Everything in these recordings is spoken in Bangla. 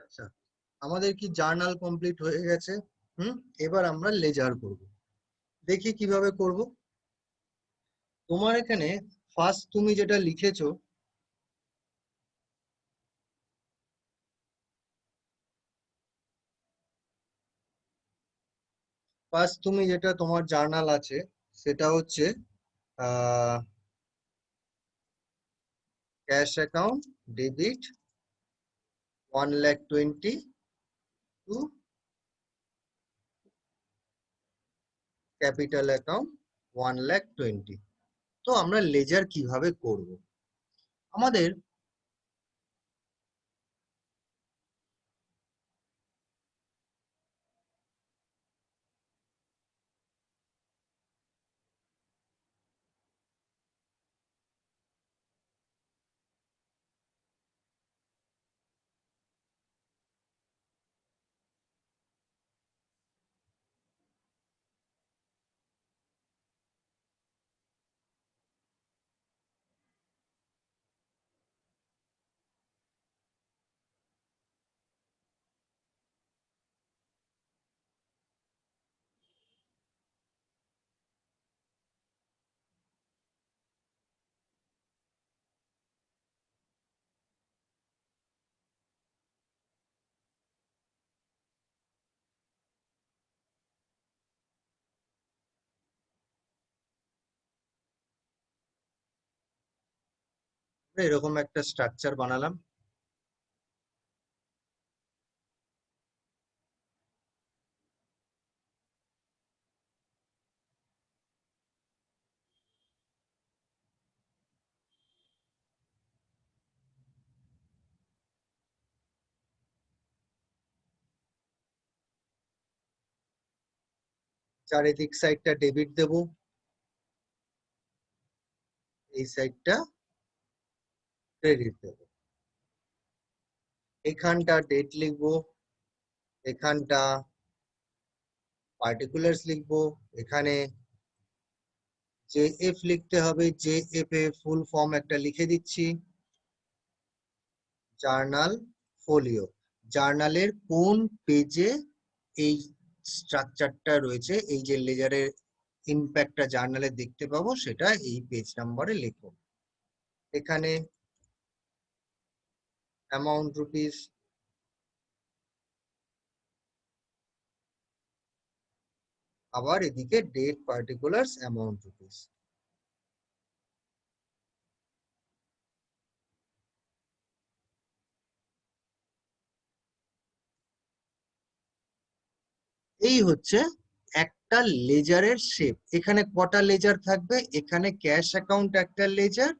আচ্ছা, আমাদের কি জার্নাল কমপ্লিট হয়ে গেছে? এবার আমরা লেজার করব। দেখি কিভাবে করব। তোমার এখানে ফার্স্ট তুমি যেটা লিখেছো, ফার্স্ট তুমি যেটা তোমার জার্নাল আছে সেটা হচ্ছে cash account debit 1,20,000 to capital account 1,20,000। তো আমরা লেজার কিভাবে করব? আমাদের এরকম একটা স্ট্রাকচার বানালাম। চারিদিক সাইডটা ডেবিট দেব, এই সাইডটা ক্রেডিট দেব। এখানটা ডেট লিখবো, এখানটা পার্টিকুলার্স লিখবো, এখানে যে এফ লিখতে হবে, যে এফ এ ফুল ফর্ম একটা লিখে দিচ্ছি, জার্নাল ফোলিও। জার্নালের কোন পেজে এই স্ট্রাকচারটা রয়েছে, এই যে লেজারের ইম্প্যাক্টটা জার্নালে দেখতে পাবো, সেটা এই পেজ নাম্বারে লিখবো। এখানে অ্যামাউন্ট রুপিস, আবার এদিকে ডেট পার্টিকুলার্স অ্যামাউন্ট রুপিস। এই হচ্ছে একটা লেজারের শেপ। এখানে কটা লেজার থাকবে? এখানে ক্যাশ অ্যাকাউন্ট একটা লেজার,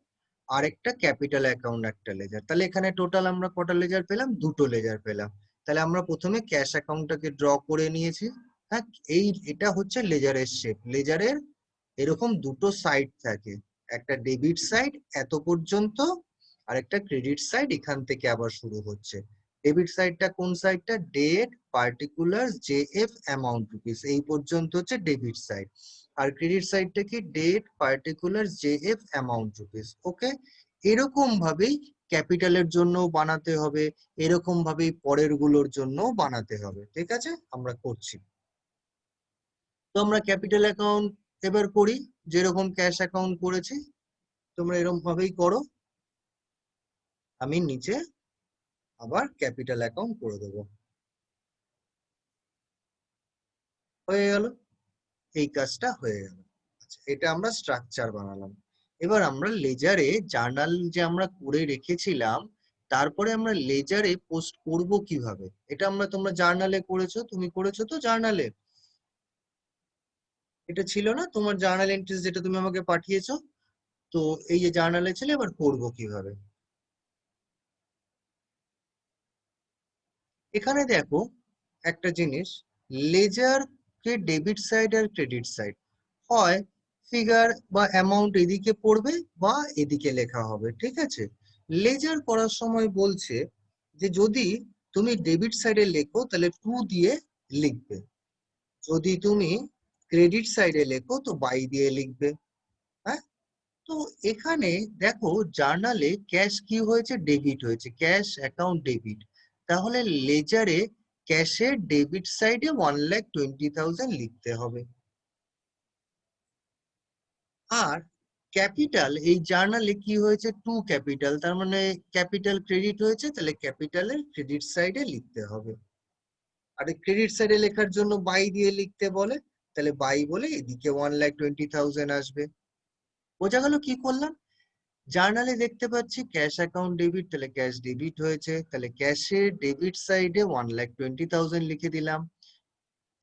আর একটা ক্যাপিটাল অ্যাকাউন্ট একটা লেজার। তাহলে এখানে টোটাল আমরা কটা লেজার পেলাম? দুটো লেজার পেলাম। তাহলে আমরা প্রথমে ক্যাশ অ্যাকাউন্টটাকে ড্র করে নিয়েছি। হ্যাঁ, এটা হচ্ছে লেজারের শেপ। লেজারের এরকম দুটো সাইড থাকে, একটা ডেবিট সাইড এত পর্যন্ত, আর একটা ক্রেডিট সাইড এখান থেকে আবার শুরু হচ্ছে। ডেবিট সাইডটা কোন সাইডটা? Date particular J F amount rupees, এই পর্যন্ত হচ্ছে ডেবিট সাইড। আর ক্রেডিট সাইডটা কি? Date particular J F amount rupees. Okay, এরকম ভাবেই ক্যাপিটালের জন্য বানাতে হবে, এরকম ভাবেই পরের গুলোর জন্য বানাতে হবে। ঠিক আছে, আমরা করছি। তো আমরা ক্যাপিটাল অ্যাকাউন্ট এবার করি, যেরকম ক্যাশ অ্যাকাউন্ট করেছি তোমরা এরকম ভাবেই করো। আমি নিচে আবার ক্যাপিটাল অ্যাকাউন্ট করে দেবো। হয়ে গেল, এই কাজটা হয়ে গেল। আচ্ছা, এটা আমরা স্ট্রাকচার বানালাম। এবার আমরা লেজারে জার্নাল যে আমরা করে রেখেছিলাম, তারপরে আমরা লেজারে পোস্ট করব কিভাবে? এটা তোমরা জার্নালে করেছো, তুমি করেছো তো জার্নালে? এটা ছিল না তোমার জার্নাল এন্ট্রিজ যেটা তুমি আমাকে পাঠিয়েছো? তো এই যে জার্নালে ছিল, এবার করবো কিভাবে? এখানে দেখো একটা জিনিস, লেজার কে ডেবিট সাইড আর ক্রেডিট সাইড হয়, ফিগার বা অ্যামাউন্ট এদিকে পড়বে বা এদিকে লেখা হবে। ঠিক আছে, লেজার করার সময় বলছে যে যদি তুমি ডেবিট সাইডে লেখো তাহলে 2 দিয়ে লিখবে, যদি তুমি ক্রেডিট সাইডে লেখো তো বাই দিয়ে লিখবে। হ্যাঁ, তো এখানে দেখো জার্নালে ক্যাশ কি হয়েছে? ডেবিট হয়েছে, ক্যাশ অ্যাকাউন্ট ডেবিট। তাহলে লেজারে ক্যাশের ডেবিট সাইডে 1,20,000 লিখতে হবে। আর ক্যাপিটাল এই জার্নালে কি হয়েছে, টু ক্যাপিটাল, তার মানে ক্যাপিটাল ক্রেডিট হয়েছে, তাহলে ক্যাপিটালের ক্রেডিট সাইডে লিখতে হবে। আর ক্রেডিট সাইডে লেখার জন্য বাই দিয়ে লিখতে বলে, তাহলে বাই বলে এদিকে 1,20,000 আসবে। বোঝা গেল কি করলাম? জার্নালে দেখতে পাচ্ছি ক্যাশ অ্যাকাউন্ট ডেবিট, তাহলে ক্যাশ ডেবিট হয়েছে, তাহলে ক্যাশের ডেবিট সাইডে 1,20,000 লিখে দিলাম।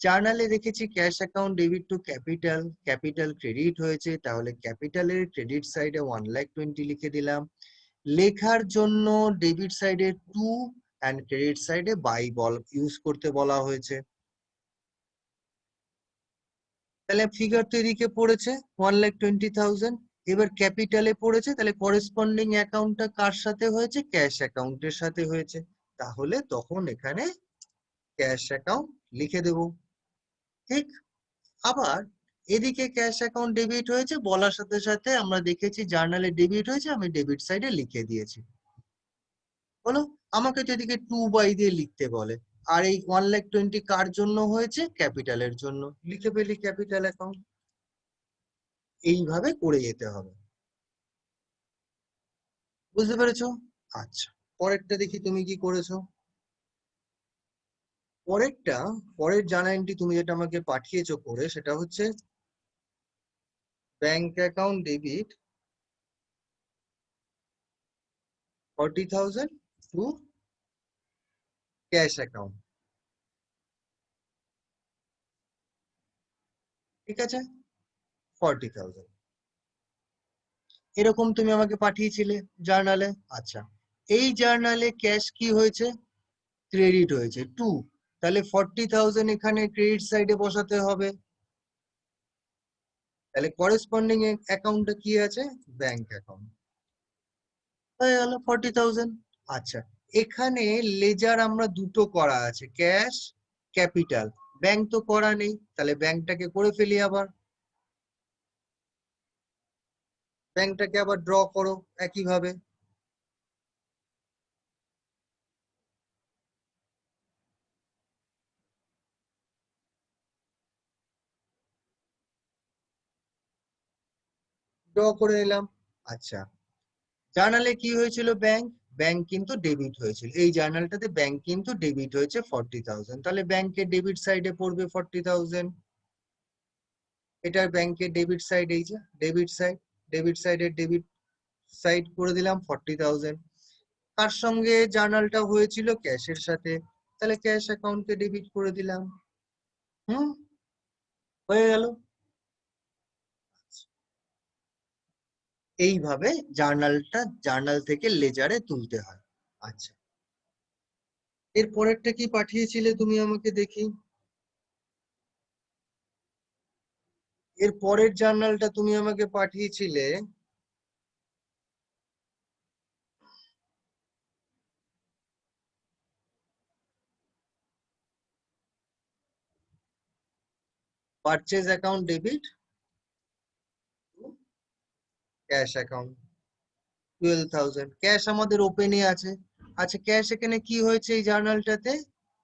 জার্নালে দেখেছি cash account debit two capital, capital credit হয়েছে, তাহলে ক্যাপিটালের ক্রেডিট সাইডে 1,20,000 লিখে দিলাম। লেখার জন্য ডেবিট সাইডে টু অ্যান্ড ক্রেডিট সাইডে বাই ইউজ করতে বলা হয়েছে। তাহলে ফিগার তো এদিকে পড়েছে 1,20,000, এবার ক্যাপিটালে পড়েছে, তাহলে করেসপন্ডিং অ্যাকাউন্টটা কার সাথে হয়েছে, ক্যাশ অ্যাকাউন্টের সাথে হয়েছে, তাহলে তখন এখানে ক্যাশ অ্যাকাউন্ট লিখে দেব। ঠিক। আবার এদিকে ক্যাশ অ্যাকাউন্ট ডেবিট হয়েছে বলার সাথে সাথে আমরা দেখেছি জার্নালে ডেবিট হয়েছে, আমি ডেবিট সাইডে লিখে দিয়েছি। বলো, আমাকে তো এদিকে টু বাই দিয়ে লিখতে বলে, আর এই 1,20,000 কার জন্য হয়েছে, ক্যাপিটালের জন্য, লিখে ফেলি ক্যাপিটাল অ্যাকাউন্ট। এইভাবে করে যেতে হবে। বুঝতে পেরেছো? আচ্ছা, পরেরটা দেখি তুমি কি করেছো। পরেরটা, পরের জার্নালটি তুমি যেটা আমাকে পাঠিয়েছো করে, সেটা হচ্ছে bank account debit 40,000 to cash account. ঠিক আছে, 40,000 এরকম তুমি আমাকে পাঠিয়েছিলে জার্নালে। আচ্ছা, এই জার্নালে ক্যাশ কি হয়েছে, ক্রেডিট হয়েছে টু, তাহলে 40,000 এখানে ক্রেডিট সাইডে বসাতে হবে। তাহলে করেসপন্ডিং অ্যাকাউন্টটা কি আছে, ব্যাংক অ্যাকাউন্ট, হয়ে গেল 40,000। আচ্ছা, এখানে লেজার আমরা দুটো করা আছে, ক্যাশ ক্যাপিটাল, ব্যাংক তো করা নেই, তাহলে ব্যাংকটাকে করে ফেলি আবার। ব্যাংকটাকে আবার ড্র করো একইভাবে। ড্র করে নিলাম। আচ্ছা, জার্নালে কি হয়েছিল, ব্যাংক, ব্যাংক কিন্তু ডেবিট হয়েছিল, এই জার্নালটাতে ব্যাংক কিন্তু ডেবিট হয়েছে 40,000, তাহলে ব্যাংকের ডেবিট সাইডে পড়বে 40,000। এটার ব্যাংকের ডেবিট সাইড, এই যে ডেবিট সাইড, ডেবিট সাইডের ডেবিট সাইড করে দিলাম 40,000। তার সঙ্গে জার্নালটা হয়েছিল ক্যাশের সাথে, তাহলে ক্যাশ অ্যাকাউন্টে ডেবিট করে দিলাম। হুম, হয়ে গেল। এইভাবে জার্নাল থেকে লেজারে তুলতে হয়। আচ্ছা, এর পরেরটা কি পাঠিয়েছিলে তুমি আমাকে দেখি। এর পরের জার্নালটা তুমি আমাকে পাঠিয়েছিলে purchase account debit cash account 12,000, cash আমাদের ওপেনে আছে। আচ্ছা, ক্যাশ এখানে কি হয়েছে, এই জার্নালটাতে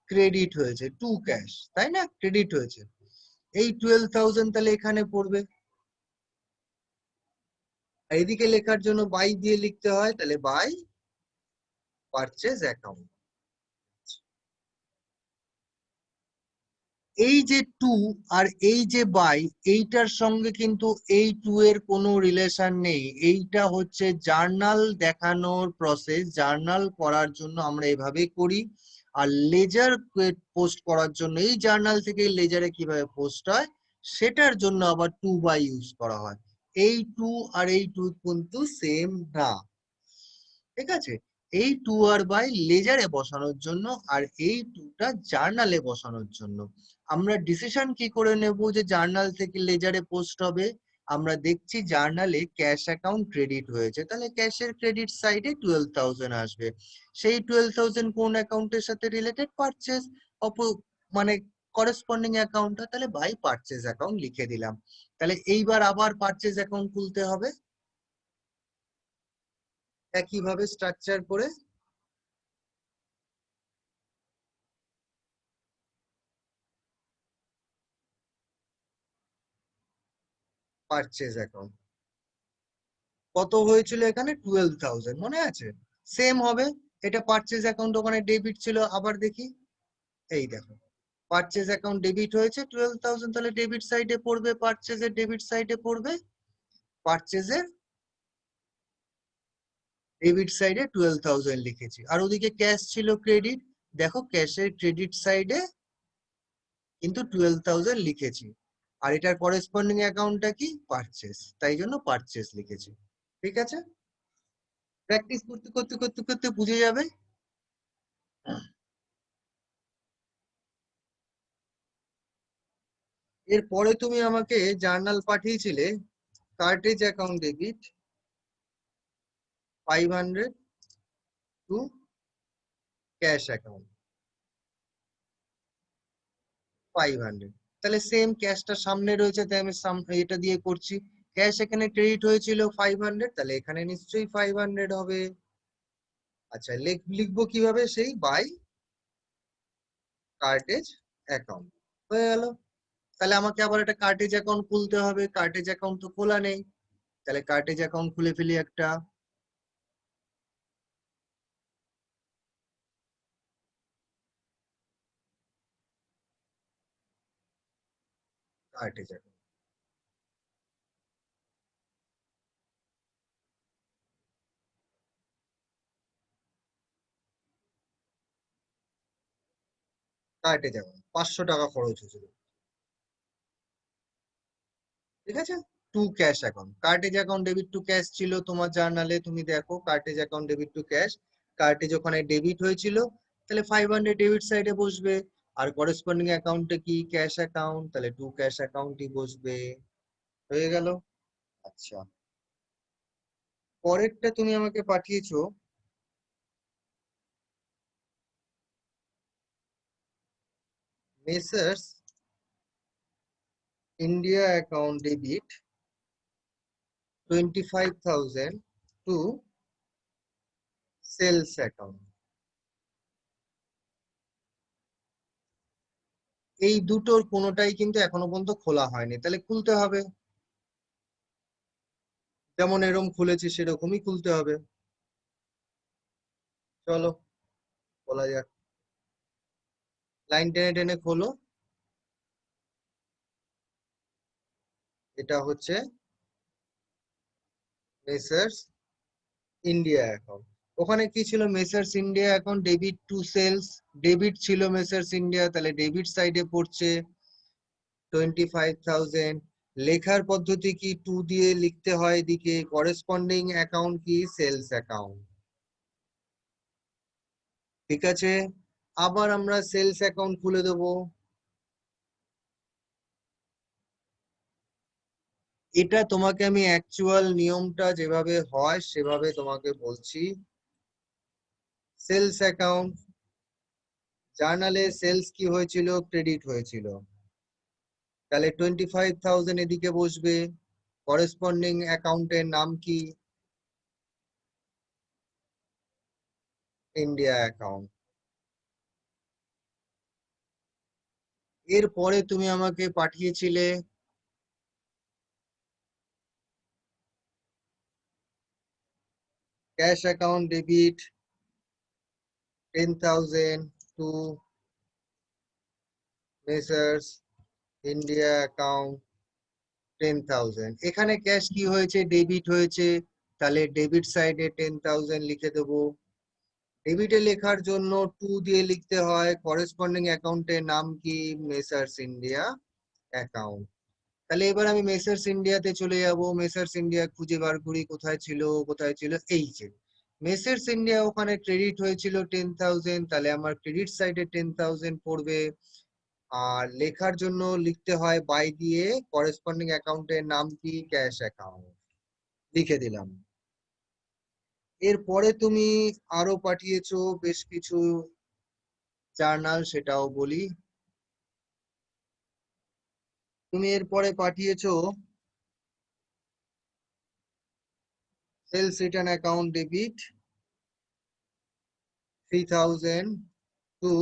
ক্রেডিট হয়েছে টু ক্যাশ, তাই না, ক্রেডিট হয়েছে, এই 12,000 তাহলে এখানে পড়বে। আর এদিকে লেখার জন্য বাই দিয়ে লিখতে হয়, তাহলে বাই পারচেজ অ্যাকাউন্ট। এই যে টু আর এই যে বাই, এইটার সঙ্গে কিন্তু এই টু এর কোনো রিলেশন নেই, এইটা হচ্ছে জার্নাল দেখানোর প্রসেস, জার্নাল করার জন্য আমরা এভাবে করি। আর লেজার পোস্ট করার জন্য, এই জার্নাল থেকে লেজারে কিভাবে পোস্ট হয় সেটার জন্য আবার টু বাই ইউজ করা হয়। এই টু আর এই টু কিন্তু সেম না। ঠিক আছে, এই টু আর বাই লেজারে বসানোর জন্য, আর এই টুটা জার্নালে বসানোর জন্য। আমরা ডিসিশন কি করে নেব যে জার্নাল থেকে লেজারে পোস্ট হবে, আমরা দেখছি জার্নালে ক্যাশ অ্যাকাউন্ট ক্রেডিট হয়েছে, তাহলে ক্যাশের ক্রেডিট সাইডে 12,000 আসবে। সেই 12,000 কোন অ্যাকাউন্টের সাথে রিলেটেড, পারচেজ, মানে করেসপন্ডিং অ্যাকাউন্টটা, তাহলে বাই পারচেজ অ্যাকাউন্ট লিখে দিলাম। তাহলে এইবার আবার পারচেজ অ্যাকাউন্ট খুলতে হবে একইভাবে স্ট্রাকচার করে। পারচেজ অ্যাকাউন্ট কত হয়েছিল এখানে 12,000 মনে আছে? সেম হবে, এটা পারচেজ অ্যাকাউন্ট ওখানে ডেবিট ছিল, আবার দেখি, এই দেখো পারচেজ অ্যাকাউন্ট ডেবিট হয়েছে 12,000, তাহলে ডেবিট সাইডে পড়বে, পারচেজের ডেবিট সাইডে পড়বে, পারচেজের ডেবিট সাইডে 12,000 লিখেছি, আর ওদিকে ক্যাশ ছিল ক্রেডিট, দেখো ক্যাশের ক্রেডিট সাইডে কিন্তু 12,000 লিখেছি, আর এটার করেসপন্ডিং অ্যাকাউন্টটা কি পারচেজ, তাই জন্য পারচেজ লিখেছি। ঠিক আছে, প্র্যাকটিস করতে করতে করতে করতে বুঝে যাবে। এরপরে তুমি আমাকে জার্নাল পাঠিয়েছিলে, cartage account debit 500 to cash account 500, তাহলে সেম ক্যাশটা সামনে রয়েছে, তাই আমি এটা দিয়ে করছি। ক্যাশ এখানে ক্রেডিট হয়েছিল 500, তাহলে এখানে নিশ্চয়ই 500 হবে। আচ্ছা, লিখবো কিভাবে, সেই বাই কার্টেজ অ্যাকাউন্ট, হয়ে গেল। তাহলে আমাকে আবার একটা কার্টেজ অ্যাকাউন্ট খুলতে হবে, কার্টেজ অ্যাকাউন্ট তো খোলা নেই, তাহলে কার্টেজ অ্যাকাউন্ট খুলে ফেলি একটা। কার্টেজ অ্যাকাউন্ট, কার্টেজ অ্যাকাউন্ট 500 টাকা খরচ হয়েছিল, ঠিক আছে। To cash account, cartage account debit to cash ছিল তোমার জার্নালে, তুমি দেখো cartage account debit to cash, cartage ওখানে ডেবিট হয়েছিল, তাহলে 500 ডেবিট সাইডে বসবে, আর করেসপন্ডিং অ্যাকাউন্টে কি ক্যাশ অ্যাকাউন্ট, তাহলে টু ক্যাশ অ্যাকাউন্টই বসবে, হয়ে গেল। আচ্ছা, পরেরটা তুমি আমাকে পাঠিয়েছো messrs India account debit 25,000 to sales account, এই দুটোর কোনোটাই কিন্তু এখনো পর্যন্ত খোলা হয়নি, তাহলে খুলতে হবে, যেমন এরকম খুলেছি সেরকমই খুলতে হবে। চলো বলা যাক, লাইন টেনে টেনে খোলো। এটা হচ্ছে মেসার্স ইন্ডিয়া অ্যাকাউন্ট, ওখানে কি ছিল, Messrs India account debit to sales, debit ছিল মেসার্স ইন্ডিয়া, তাহলে ডেবিট সাইডে পড়ছে 25,000। লেখার পদ্ধতি কি, টু দিয়ে লিখতে হয় এদিকে, করেসপন্ডিং অ্যাকাউন্ট কি সেলস অ্যাকাউন্ট, ঠিক আছে। আবার আমরা সেলস অ্যাকাউন্ট খুলে দেবো, এটা তোমাকে আমি অ্যাকচুয়াল নিয়মটা যেভাবে হয় সেভাবে তোমাকে বলছি। সেলস অ্যাকাউন্ট, জার্নালে সেলস কি হয়েছিল, ক্রেডিট হয়েছিল, তাহলে 25,000 এদিকে বসবে, করেসপন্ডিং অ্যাকাউন্টের নাম কি ইন্ডিয়া অ্যাকাউন্ট। এরপরে তুমি আমাকে পাঠিয়েছিলে cash account debit 10,000 to messrs India account 10,000, এখানে ক্যাশ কি হয়েছে, ডেবিট হয়েছে, তাহলে ডেবিট সাইডে 10,000 লিখে দেবো। ডেবিটে লেখার জন্য টু দিয়ে লিখতে হয়, করেসপন্ডিং অ্যাকাউন্টের নাম কি মেসার্স ইন্ডিয়া অ্যাকাউন্ট। তাহলে এবার আমি মেসার্স ইন্ডিয়াতে চলে যাব, মেসার্স ইন্ডিয়া খুঁজে বার করি কোথায় ছিল, কোথায় ছিল, এই যে মেসার্স ইন্ডিয়া, ওখানে ক্রেডিট হয়েছিল 10,000, তাহলে আমার ক্রেডিট সাইডে 10,000 পড়বে, আর লেখার জন্য লিখতে হয় বাই দিয়ে, করেসপন্ডিং অ্যাকাউন্টের নাম কি ক্যাশ অ্যাকাউন্ট, লিখে দিলাম। এরপরে তুমি আরো পাঠিয়েছো বেশ কিছু জার্নাল, সেটাও বলি। তুমি এরপরে পাঠিয়েছো sales return account debit 3,000 to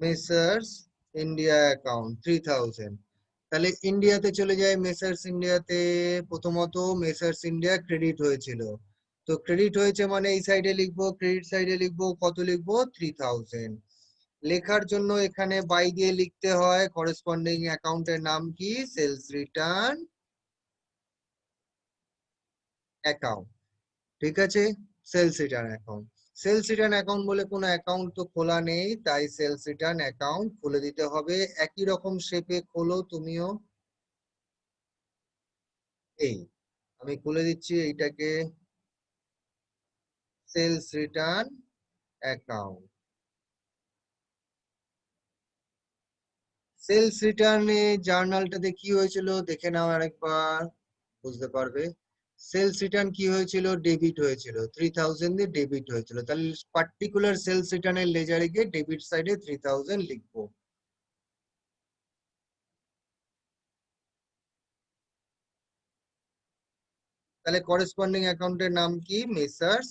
messrs India account 3,000, তাহলে ইন্ডিয়াতে চলে যায়, মেসার্স ইন্ডিয়াতে প্রথমত মেসার্স ইন্ডিয়া ক্রেডিট হয়েছিল। তো ক্রেডিট হয়েছে মানে এই সাইডে লিখবো, ক্রেডিট সাইডে লিখবো, কত লিখবো, 3000। লেখার জন্য এখানে বাই দিয়ে লিখতে হয়, করেসপন্ডিং অ্যাকাউন্টের নাম কি, সেলস রিটার্ন অ্যাকাউন্ট। ঠিক আছে, sales return account. Sales return account বলে কোনো অ্যাকাউন্ট তো খোলা নেই, তাই সেলস রিটার্ন অ্যাকাউন্ট খুলে দিতে হবে। একই রকম শেপে খোলো তুমিও। এই আমি খুলে দিচ্ছি এইটাকে, সেলস রিটার্ন অ্যাকাউন্ট। সেলস রিটার্নে জার্নালটাতে কি হয়েছিল দেখে নাও আরেকবার, বুঝতে পারবে। সেলস রিটার্ন কি হয়েছিল, ডেবিট হয়েছিল, 3000 দিয়ে ডেবিট হয়েছিল। তাহলে পার্টিকুলার সেলস রিটার্নের লেজারে গিয়ে ডেবিট সাইডে 3000 লিখবো। তাহলে করেসপন্ডিং অ্যাকাউন্টের নাম কি, মেসার্স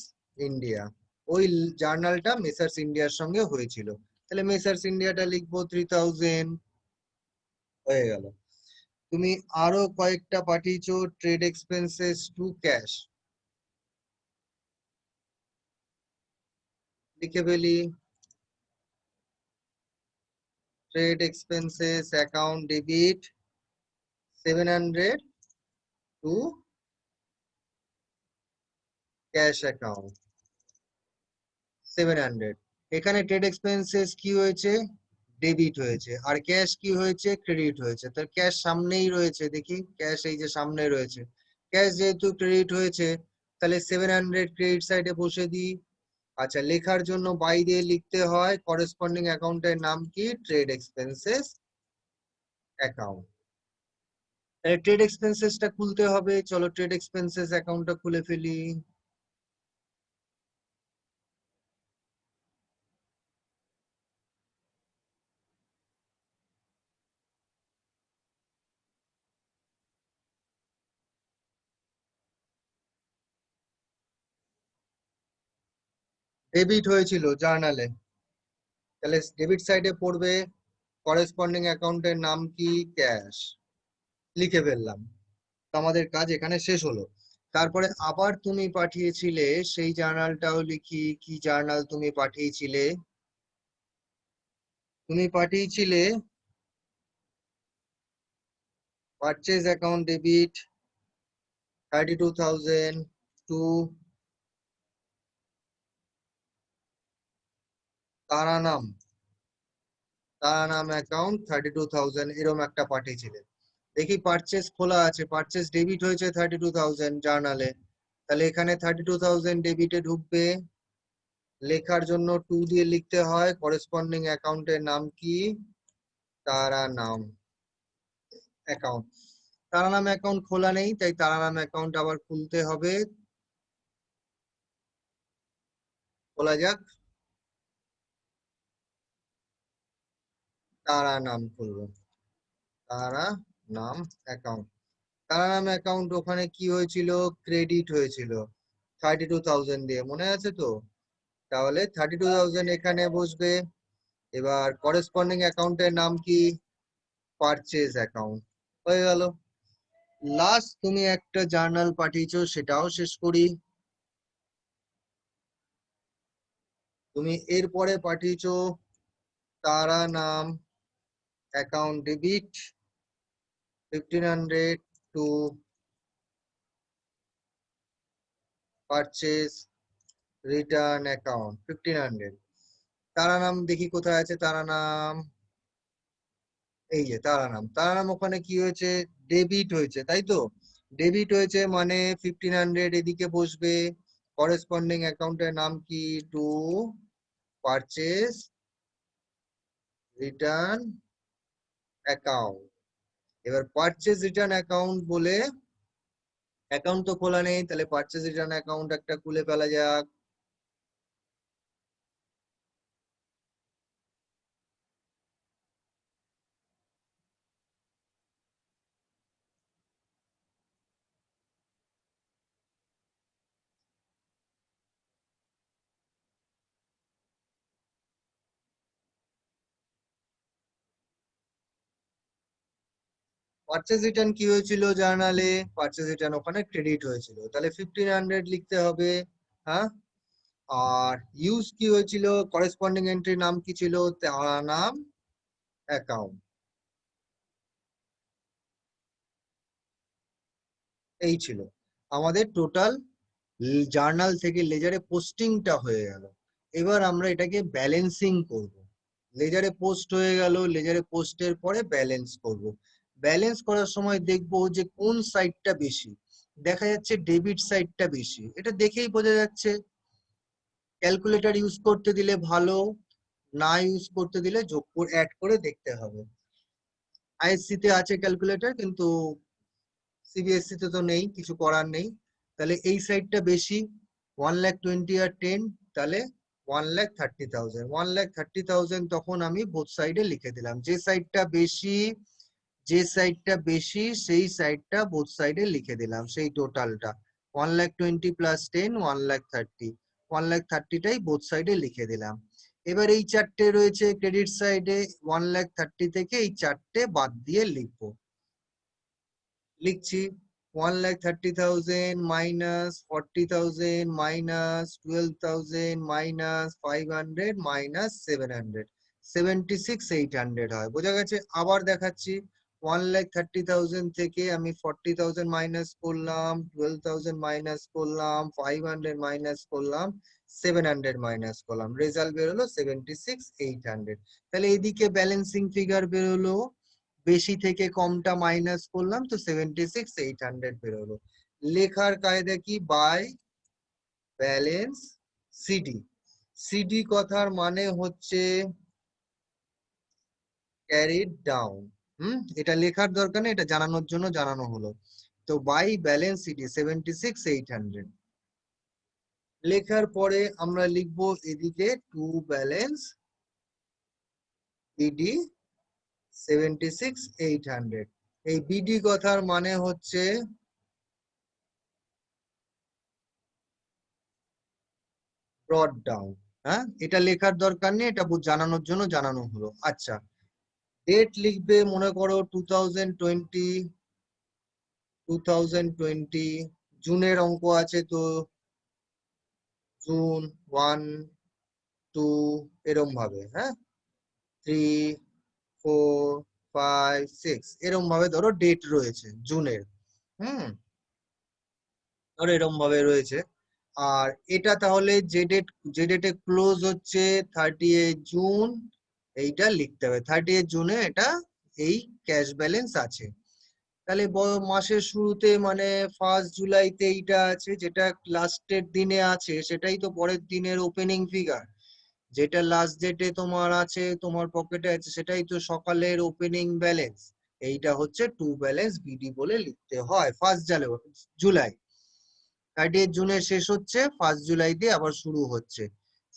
ইন্ডিয়া। ওই জার্নালটা মেসার্স ইন্ডিয়ার সঙ্গে হয়েছিল, তাহলে মেসার্স ইন্ডিয়াটা লিখবো 3000। হয়ে গেল। তুমি আরো কয়েকটা পাঠিয়েছো, ট্রেড এক্সপেন্সেস টু ক্যাশ, লিখে ফেলি। Trade expenses account debit 700 to cash account 700। এখানে ট্রেড এক্সপেন্সেস কি হয়েছে, ডেবিট হয়েছে, আর ক্যাশ কি হয়েছে, ক্রেডিট হয়েছে। তো ক্যাশ সামনেই রয়েছে, দেখি ক্যাশ এই যে সামনে রয়েছে। ক্যাশ যেহেতু ক্রেডিট হয়েছে, তাহলে 700 ক্রেডিট সাইডে বসে দিই। আচ্ছা, লেখার জন্য বাই দিয়ে লিখতে হয়, করেসপন্ডিং অ্যাকাউন্টের নাম কি, ট্রেড এক্সপেন্সেস অ্যাকাউন্ট। ট্রেড এক্সপেন্সেসটা খুলতে হবে, চলো ট্রেড এক্সপেন্সেস অ্যাকাউন্টটা খুলে ফেলি। ডেবিট হয়েছিল জার্নালে, তাহলে ডেবিট সাইডে পড়বে, করেসপন্ডিং অ্যাকাউন্টের নাম কি, ক্যাশ, লিখে ফেললাম। তো আমাদের কাজ এখানে শেষ হলো। তারপরে আবার তুমি পাঠিয়েছিলে, সেই জার্নালটাও লিখি, কি জার্নাল তুমি পাঠিয়েছিলে, তুমি পাঠিয়েছিলে purchase account debit 32,000 to Taranam, Taranam account 32,000, এরকম একটা পাঠিয়েছিলে। দেখি পারচেজ খোলা আছে, পারচেজ ডেবিট হয়েছে 32,000 জার্নালে, তাহলে এখানে 32,000 ডেবিটে ঢুকবে। লেখার জন্য টু দিয়ে লিখতে হয়, করেসপন্ডিং অ্যাকাউন্টের নাম কি, তারানাম অ্যাকাউন্ট। তারানাম অ্যাকাউন্ট খোলা নেই, তাই তারানাম অ্যাকাউন্ট আবার খুলতে হবে। খোলা যাক, তারানাম খুলবো, তারানাম অ্যাকাউন্ট। তারানাম অ্যাকাউন্ট ওখানে কি হয়েছিল, ক্রেডিট হয়েছিল 32,000 দিয়ে, মনে আছে তো। তাহলে 32,000 এখানে বসবে। এবার করেসপন্ডিং অ্যাকাউন্টের নাম কি, পারচেজ অ্যাকাউন্ট। হয়ে গেল। লাস্ট তুমি একটা জার্নাল পাঠিয়েছো, সেটাও শেষ করি। তুমি এরপরে পাঠিয়েছো Taranam account debit 1500 to purchase return account 1500। Taranam দেখি কোথায় আছে, তারানাম এই যে তারানাম, তারানাম ওখানে কি হয়েছে, ডেবিট হয়েছে, তাই তো। ডেবিট হয়েছে মানে 1500 এদিকে বসবে। করেসপন্ডিং অ্যাকাউন্টের নাম কি, টু পারচেজ রিটার্ন অ্যাকাউন্ট। এবার পারচেজ রিটার্ন অ্যাকাউন্ট বলে অ্যাকাউন্ট তো খোলা নেই, তাহলে পারচেজ রিটার্ন অ্যাকাউন্ট একটা খুলে ফেলা যাক। পারচেজ রিটার্ন কি হয়েছিল জার্নালে? পারচেজ রিটার্ন ওখানে ক্রেডিট হয়েছিল, তাহলে 1500 লিখতে হবে। হ্যাঁ, আর ইউজ কি হয়েছিল? করেসপন্ডিং এন্ট্রি নাম কি ছিল? নাম অ্যাকাউন্ট, এই ছিল আমাদের টোটাল জার্নাল থেকে লেজারে পোস্টিংটা হয়ে গেল। এবার আমরা এটাকে ব্যালেন্সিং করব। লেজারে পোস্ট হয়ে গেল, লেজারে পোস্টের পরে ব্যালেন্স করব। ব্যালেন্স করার সময় দেখব যে কোন সাইডটা বেশি। দেখা যাচ্ছে ডেবিট সাইডটা বেশি, এটা দেখেই বোঝা যাচ্ছে। ক্যালকুলেটর ইউজ করতে দিলে ভালো, না ইউজ করতে দিলে যোগ করে অ্যাড করে দেখতে হবে। আইএসসি তে আছে ক্যালকুলেটর, কিন্তু সিবিএসসি তে তো নেই, কিছু করার নেই। তাহলে এই সাইডটা বেশি, 1,20,000 আর 10, তাহলে 1,30,000। 1,30,000 তখন আমি বোথ সাইডে লিখে দিলাম। যে সাইডটা বেশি, যে সাইডটা বেশি সেই সাইডটা বোথ সাইডে লিখে দিলাম, সেই টোটালটা 1,20,000 প্লাস 10, 1,30,000। 1,30,000টাই বোথ সাইডে লিখে দিলাম। এবার এই চারটে রয়েছে ক্রেডিট সাইডে, 1,30,000 থেকে এই চারটে বাদ দিয়ে লিখবো। লিখছি 1,30,000 মাইনাস 40,000 মাইনাস 12,000 মাইনাস 500 মাইনাস 700, 76,800 হয়। বোঝা গেছে? আবার দেখাচ্ছি, 1,30,000 থেকে আমি 40,000 মাইনাস করলাম, 12,000 মাইনাস করলাম, 500 মাইনাস করলাম, 700 মাইনাস করলাম, রেজাল্ট বেরোলো 76,800। তাহলে এদিকে ব্যালেন্সিং ফিগার বেরোলো, বেশি থেকে কমটা মাইনাস করলাম, তো 76,800 বেরোলো। লেখার কায়দা কি? By balance CD. সিডি কথার মানে হচ্ছে ক্যারিড ডাউন। এটা লেখার দরকার নেই, এটা জানানোর জন্য জানানো হলো। তো বাই ব্যালেন্স সিডি 76,800 লেখার পরে আমরা লিখবো এদিকে টু ব্যালেন্স বিডি 76,800। এই বিডি কথার মানে হচ্ছে ব্রড ডাউন। হ্যাঁ, এটা লেখার দরকার নেই, এটা জানানোর জন্য জানানো হলো। আচ্ছা, ডেট লিখবে মনে করো 2020, 2020 জুনের অঙ্ক আছে, তো জুন 1, 2 এরম ভাবে, হ্যাঁ 3, 4, 5, 6 এরম ভাবে ধরো ডেট রয়েছে জুনের। হুম, ধরো এরম ভাবে রয়েছে। আর এটা তাহলে যে ডেটে ক্লোজ হচ্ছে 30 জুন, এইটা লিখতে হবে 30 জুনে এটা এই ক্যাশ ব্যালেন্স আছে। তাহলে মাসের শুরুতে মানে 1 জুলাইতে এইটা আছে, যেটা লাস্টের দিনে আছে সেটাই তো পরের দিনের ওপেনিং ফিগার। যেটা লাস্ট ডেটে তোমার আছে, তোমার পকেটে আছে, সেটাই তো সকালের ওপেনিং ব্যালেন্স। এইটা হচ্ছে টু ব্যালেন্স বিডি বলে লিখতে হয়। 1 জুলাই, 30 জুনে শেষ হচ্ছে, 1 জুলাই দিয়ে আবার শুরু হচ্ছে।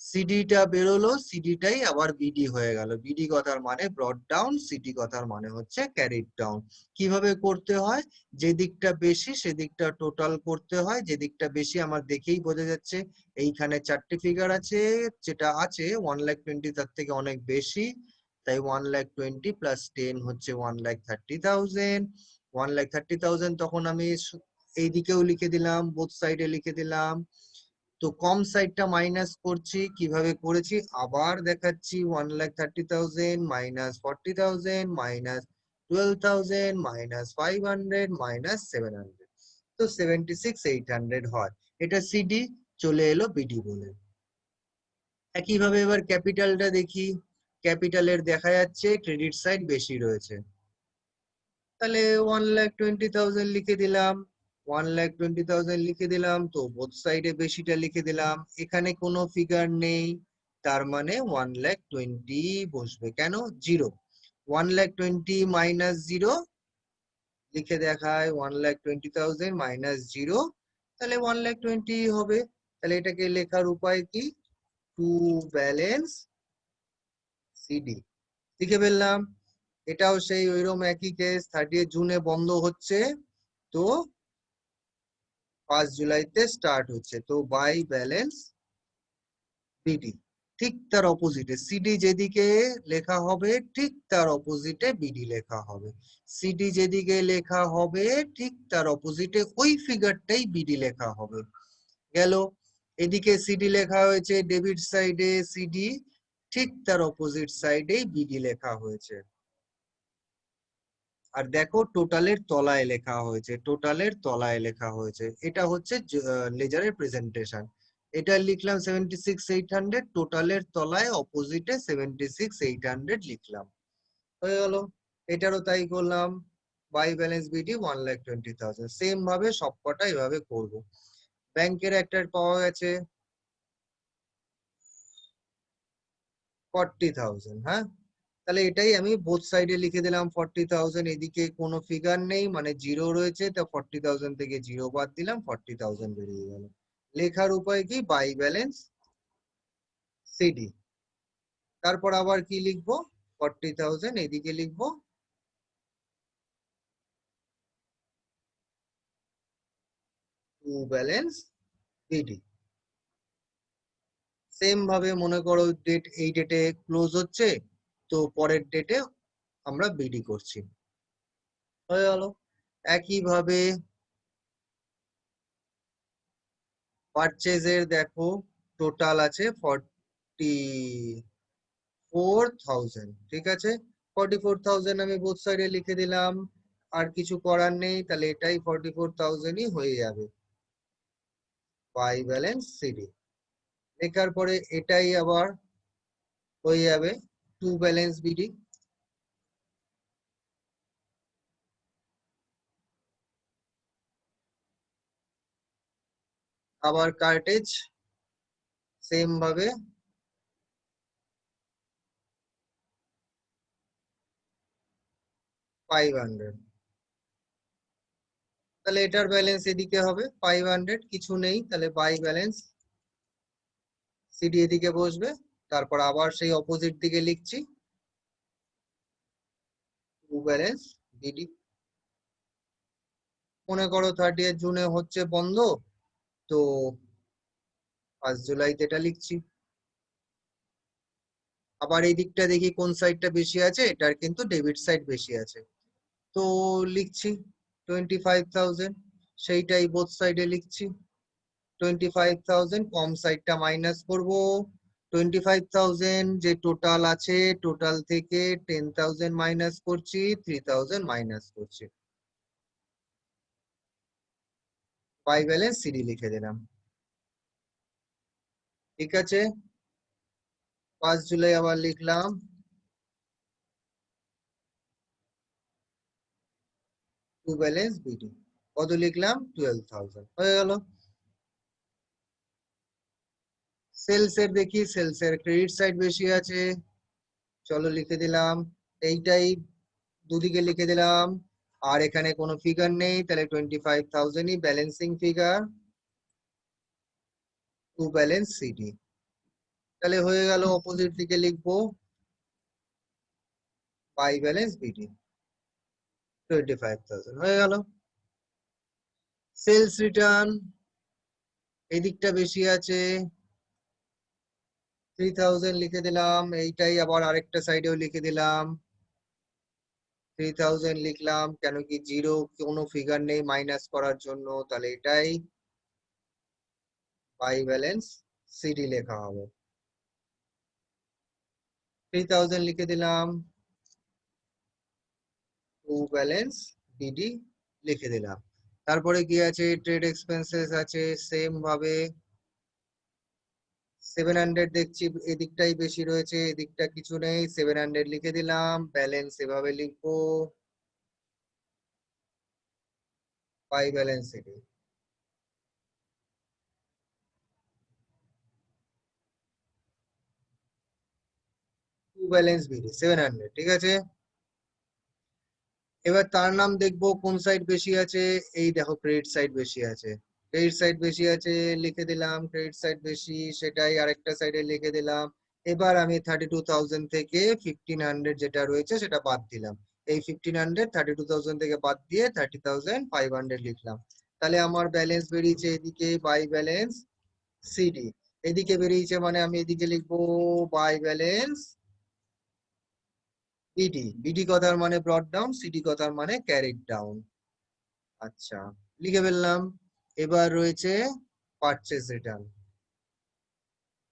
সিডিটা বেরোলো, সিডিটাই আবার বিডি হয়ে গেল। বিডি কথার মানে ব্রড ডাউন, সিডি কথার মানে হচ্ছে ক্যারিড ডাউন। কিভাবে করতে হয়? যে দিকটা বেশি সেদিকটা টোটাল করতে হয়। যে দিকটা বেশি আমার দেখেই বোঝা যাচ্ছে, এইখানে চারটে ফিগার আছে, যেটা আছে 1,20,000 তার থেকে অনেক বেশি, তাই 1,20,000 প্লাস 10 হচ্ছে 1,30,000। 1,30,000 তখন আমি এই দিকেও লিখে দিলাম, বোথ সাইডে লিখে দিলাম। তো কম সাইডটা মাইনাস করছি, কিভাবে করেছি আবার দেখাচ্ছি। 1,30,000 মাইনাস 40,000 মাইনাস 12,000 মাইনাস 500 মাইনাস 700, তো 76,800 হয়। এটা সিডি চলে এলো বিডি বলে। একইভাবে এবার ক্যাপিটালটা দেখি। ক্যাপিটালের দেখা যাচ্ছে ক্রেডিট সাইড বেশি রয়েছে, তাহলে 1,20,000 লিখে দিলাম। 1,20,000 লিখে দিলাম, তো বোথ সাইডে বেশিটা লিখে দিলাম। এখানে কোনো ফিগার নেই, তার মানে 1,20,000 বসবে। কেন? জিরো। 1,20,000 মাইনাস জিরো লিখে দেখায়, 1,20,000 মাইনাস জিরো, তাহলে 1,20,000 হবে। তাহলে এটাকে লেখার উপায় কি? টু ব্যালেন্স সিডি লিখে ফেললাম। এটাও সেই ওইরকম একই কেস, 30 জুনে বন্ধ হচ্ছে, তো 1 জুলাইতে স্টার্ট হচ্ছে, তো বাই ব্যালেন্স বিডি। ঠিক তার অপোজিটে সিডি যেদিকে লেখা হবে ঠিক তার অপোজিটে বিডি লেখা হবে। সিডি যেদিকে লেখা হবে ঠিক তার অপোজিটে ওই ফিগারটাই বিডি লেখা হবে। গেল, এদিকে সিডি লেখা হয়েছে ডেবিট সাইডে সিডি, ঠিক তার অপোজিট সাইডে বিডি লেখা হয়েছে। আর দেখো টোটালের তলায় লেখা হয়েছে, টোটালের তলায় লেখা হয়েছে। এটা হচ্ছে লেজারের প্রেজেন্টেশন। এটা লিখলাম 76,800, টোটালের তলায় অপোজিটে 76,800 লিখলাম, হয়ে গেল। এটারও তাই করলাম, বাই ব্যালেন্স বিডি 1,20,000। সেম ভাবে সবকটা এভাবে করব। ব্যাংকের একটা পাওয়া গেছে 40,000, হ্যাঁ, তাহলে এটাই আমি বোথ সাইডে লিখে দিলাম 40,000। এদিকে কোনো ফিগার নেই মানে জিরো রয়েছে, তা 40,000 থেকে জিরো বাদ দিলাম, 40,000 বেরিয়ে গেল। লেখার উপায় কি, বাই ব্যালেন্স সিডি। তারপর আবার কি লিখবো, 40,000 এদিকে লিখবো টু ব্যালেন্স বিডি। সেম ভাবে মনে করো ডেট এই ডেটে ক্লোজ হচ্ছে, তো পরের ডেটে আমরা বিডি করছি, হয়ে গেল। একইভাবে পারচেজের দেখো টোটাল আছে 44,000, ঠিক আছে। 44,000 আমি বোথ সাইডে লিখে দিলাম, আর কিছু করার নেই, তাহলে এটাই 44,000ই হয়ে যাবে বাই ব্যালেন্স সিডি। লেখার পরে এটাই আবার হয়ে যাবে টু ব্যালেন্স বিডি। আবার কার্টেজ সেম ভাবে 500, তাহলে এটার ব্যালেন্স এদিকে হবে 500, কিছু নেই, তাহলে বাই ব্যালেন্স সিডি এদিকে বসবে। তারপর আবার সেই অপোজিট দিকে লিখছি টু ব্যালেন্স বিডি। মনে করো 30 জুনে হচ্ছে বন্ধ, তো 1 জুলাইতে এটা লিখছি। আবার এই দিকটা দেখি কোন সাইডটা বেশি আছে, এটার কিন্তু ডেবিট সাইড বেশি আছে, তো লিখছি 25,000, সেইটাই বোথ সাইডে লিখছি 25,000। কম সাইডটা মাইনাস করব, 25,000 যে টোটাল আছে টোটাল থেকে 10,000 মাইনাস করছি, 3,000 মাইনাস করছি, বাই ব্যালেন্স সিডি লিখে দিলাম, ঠিক আছে। 5 জুলাই আবার লিখলাম টু ব্যালেন্স বিডি, কত লিখলাম 12,000, হয়ে গেল। সেলস এর দেখি, সেলস এর ক্রেডিট সাইড বেশি আছে, চলো লিখে দিলাম, এইটাই দুদিকে লিখে দিলাম। আর এখানে কোনো ফিগার নেই, তাহলে 25,000ই balancing figure to balance CD. তাহলে হয়ে গেল, অপোজিট দিকে লিখবো বাই ব্যালেন্স বিডি 25,000, হয়ে গেল। সেলস রিটার্ন এদিকটা বেশি আছে 3,000 লিখে দিলাম, এইটাই আবার আরেকটা সাইডেও লিখে দিলাম 3,000 লিখলাম, কেন কি জিরো কোনো ফিগার নেই মাইনাস করার জন্য, তাহলে এটাই বাই ব্যালেন্স সিডি লেখা হবে, 3,000 লিখে দিলাম, টু ব্যালেন্স বিডি লিখে দিলাম। তারপরে কি আছে, ট্রেড এক্সপেন্সেস আছে সেম ভাবে 700 দেখছি এদিকটাই বেশি রয়েছে, এদিকটা কিছু নেই, 700 লিখে দিলাম, ব্যালেন্স এভাবে লিখবো by balance CD, to balance BD 700, ঠিক আছে। এবার তার নাম দেখবো কোন সাইড বেশি আছে, এই দেখো ক্রেডিট সাইড বেশি আছে, ক্রেডিট সাইড বেশি আছে লিখে দিলাম, ক্রেডিট সাইড বেশি সেটাই আরেকটা সাইডে লিখে দিলাম। এবার আমি 32,000 থেকে 1,500 যেটা রয়েছে সেটা বাদ দিলাম, এই 1,500 32,000 থেকে বাদ দিয়ে 30,500 লিখলাম, তাহলে আমার ব্যালেন্স বেরিয়েছে এদিকে বাই ব্যালেন্স সিডি। এদিকে বেরিয়েছে মানে আমি এদিকে লিখবো বাই ব্যালেন্স বিডি। বিডি কথার মানে ব্রট ডাউন, সিডি কথার মানে ক্যারিড ডাউন। আচ্ছা, লিখে ফেললাম। এবার রয়েছে পারচেজ রিটার্ন,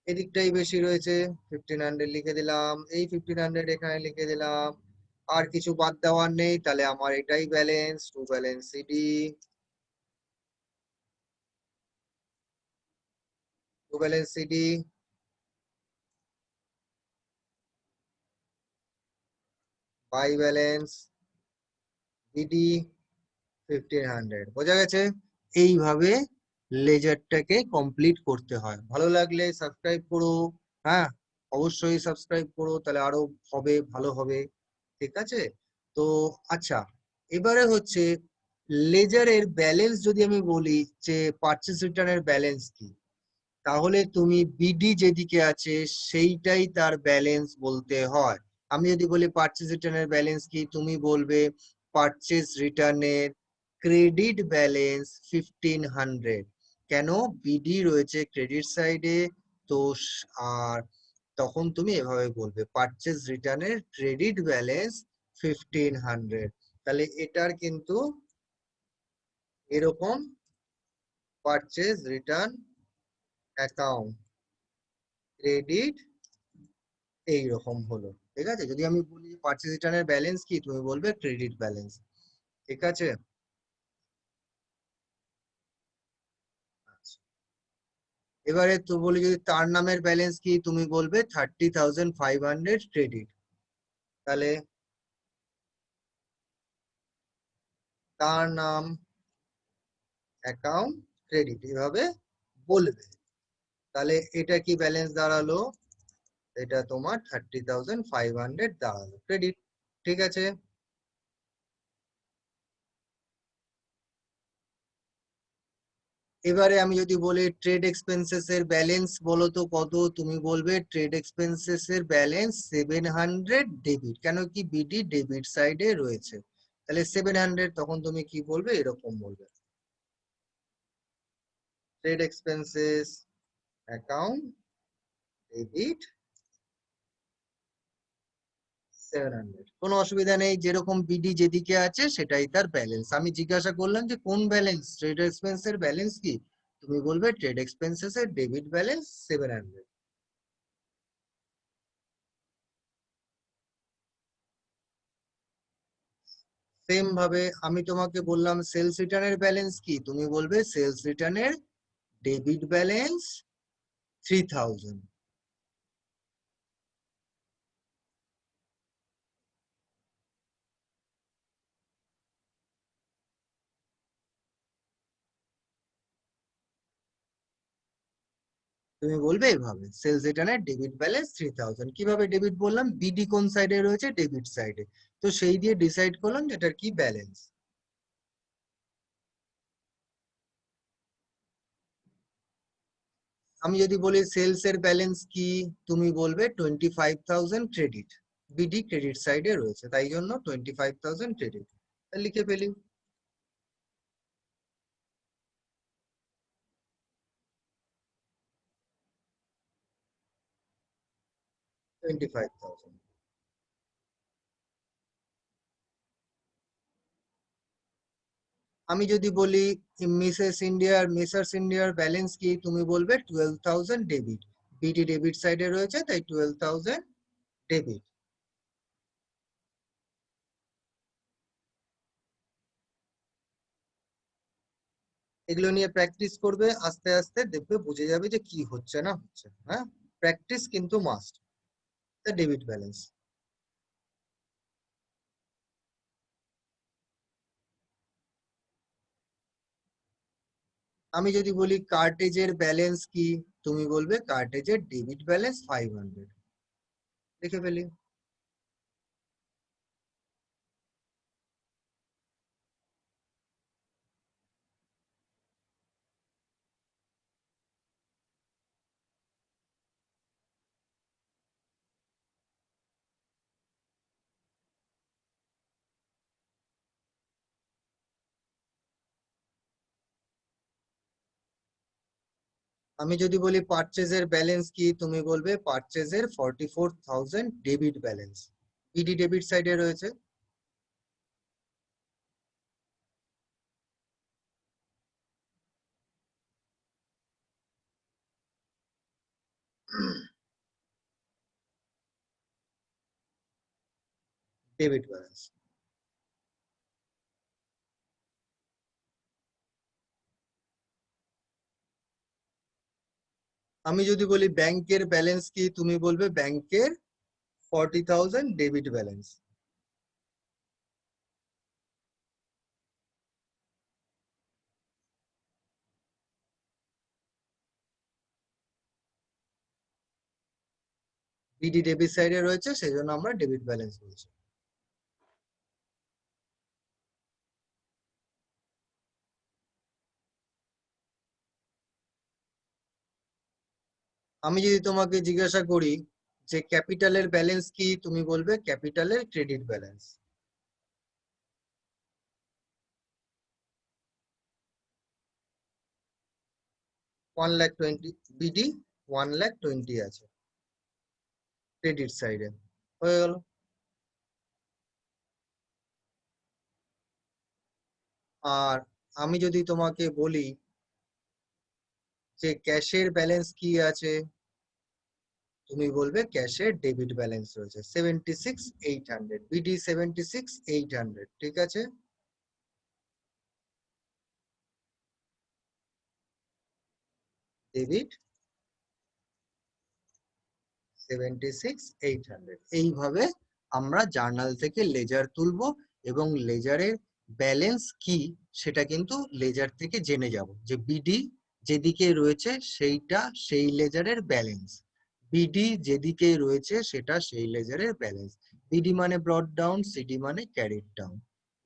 এদিকটাই বেশি রয়েছে, 1500 লিখে দিলাম, এই 1500 এখানে লিখে দিলাম। আর কিছু বাদ দেওয়ার নেই, তাহলে আমার এটাই balance, to balance CD, to balance CD by balance BD 1500। বোঝা গেছে? এইভাবে লেজারটাকে কমপ্লিট করতে হয়। ভালো লাগলে সাবস্ক্রাইব করো। হ্যাঁ, অবশ্যই সাবস্ক্রাইব করো, তাহলে আরো হবে, ভালো হবে। ঠিক আছে? তো আচ্ছা, এবারে হচ্ছে লেজারের ব্যালেন্স যদি আমি বলি যে পারচেজ রিটার্নের ব্যালেন্স কি, তাহলে তুমি বিডি যেদিকে আছে সেইটাই তার ব্যালেন্স বলতে হয়। আমি যদি বলি পারচেজ রিটার্নের ব্যালেন্স কি, তুমি বলবে পারচেজ রিটার্নের ক্রেডিট ব্যালেন্স 1500। কেন? বিডি রয়েছে ক্রেডিট সাইডে, তো আর তখন তুমি এভাবে বলবে পারচেজ রিটার্নের ক্রেডিট ব্যালেন্স 1500। তাহলে এটার কিন্তু এরকম পারচেজ রিটার্ন অ্যাকাউন্ট ক্রেডিট এইরকম হলো। ঠিক আছে? যদি আমি বলি পারচেজ রিটার্নের ব্যালেন্স কি, তুমি বলবে ক্রেডিট ব্যালেন্স। ঠিক আছে? আচ্ছা, এবারে তো বলি যদি তার নামের ব্যালেন্স কি, তুমি বলবে 30,500 ক্রেডিট। তাহলে তার নাম অ্যাকাউন্ট ক্রেডিট এভাবে বলবে। তাহলে এটা কি ব্যালেন্স দাঁড়ালো? এটা তোমার 30,500 দাঁড়ালো ক্রেডিট। ঠিক আছে? এবারে আমি যদি বলি ট্রেড এক্সপেন্সেস এর ব্যালেন্স বলো তো কত, তুমি বলবে ট্রেড এক্সপেন্সেস এর ব্যালেন্স 700 ডেবিট। কেন কি বিডি ডেবিট সাইডে রয়েছে, তাহলে 700, তখন তুমি কি বলবে? এরকম বলবে ট্রেড এক্সপেন্সেস অ্যাকাউন্ট ডেবিট 700। কোনো অসুবিধা নেই, যেরকম বিডি যেদিকে আছে সেটাই তার ব্যালেন্স। আমি জিজ্ঞাসা করলাম যে কোন ব্যালেন্স, ট্রেড এক্সপেন্স এর ব্যালেন্স কি, তুমি বলবে ট্রেড এক্সপেন্সেস এর ডেবিট ব্যালেন্স 700। সেম ভাবে আমি তোমাকে বললাম সেলস রিটার্নের ব্যালেন্স কি, তুমি বলবে সেলস রিটার্নের ডেবিট ব্যালেন্স 3000। তুমি বলবে এভাবে সেলস রিটার্নের ডেবিট ব্যালেন্স 3000। কিভাবে ডেবিট বললাম? বিডি কোন সাইডে রয়েছে? ডেবিট সাইডে, তো সেই দিয়ে ডিসাইড করলাম যে এটার কি ব্যালেন্স। আমি যদি বলি সেলস এর ব্যালেন্স কি, তুমি বলবে 25,000 ক্রেডিট। বিডি ক্রেডিট সাইডে রয়েছে, তাই জন্য 25,000 ক্রেডিট লিখে ফেলি। 25,000। আমি যদি বলি মিসেস ইন্ডিয়ার মিসার্স ইন্ডিয়ার ব্যালেন্স কি, তুমি বলবে 12,000 ডেবিট। বিডি ডেবিট সাইডে রয়েছে, তাই 12,000 ডেবিট। এগুলো নিয়ে প্র্যাকটিস করবে, আস্তে আস্তে দেখবে বুঝে যাবে যে কি হচ্ছে না হচ্ছে। হ্যাঁ, প্র্যাকটিস কিন্তু মাস্ট। Debit balance. আমি যদি বলি কার্টেজের ব্যালেন্স কি, তুমি বলবে কার্টেজের ডেবিট ব্যালেন্স 500। লিখে ফেলি। আমি যদি বলি পারচেজের ব্যালেন্স কি, তুমি বলবে পারচেজের 44,000 ডেবিট ব্যালেন্স। বিডি ডেবিট সাইডে রয়েছে। Debit balance. আমি যদি বলি ব্যাংকের ব্যালেন্স কি, তুমি বলবে ব্যাংকের 40,000 ডেবিট ব্যালেন্স। বিডি ডেবিট সাইডে রয়েছে, সেই জন্য আমরা ডেবিট ব্যালেন্স বলছি। আমি যদি তোমাকে জিজ্ঞাসা করি যে ক্যাপিটালের ব্যালেন্স কি, তুমি বলবে ক্যাপিটালের ক্রেডিট ব্যালেন্স। 1,20,000 বিডি 1,20,000 আছে ক্রেডিট সাইডে। হয়ে গেল। আর আমি যদি তোমাকে বলি যে ক্যাশের ব্যালেন্স কি আছে, তুমি বলবে ক্যাশের ডেবিট ব্যালেন্স রয়েছে 76,800, বিডি 76,800। ঠিক আছে। ডেবিট 76,800। এইভাবে আমরা জার্নাল থেকে লেজার তুলবো এবং লেজারের ব্যালেন্স কি সেটা কিন্তু লেজার থেকে জেনে যাব, যে বিডি যেদিকে রয়েছে সেইটা সেই লেজারের ব্যালেন্স, বিডি যেদিকে রয়েছে সেটা সেই লেজারের ব্যালেন্স। বিডি মানে ব্রড ডাউন, সিডি মানে ক্যারিড ডাউন।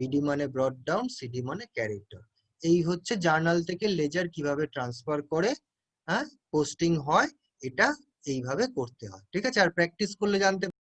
বিডি মানে ব্রড ডাউন, সিডি মানে ক্যারিড ডাউন। এই হচ্ছে জার্নাল থেকে লেজার কিভাবে ট্রান্সফার করে, হ্যাঁ, পোস্টিং হয়, এটা এইভাবে করতে হয়। ঠিক আছে। আর প্র্যাকটিস করলে জানতে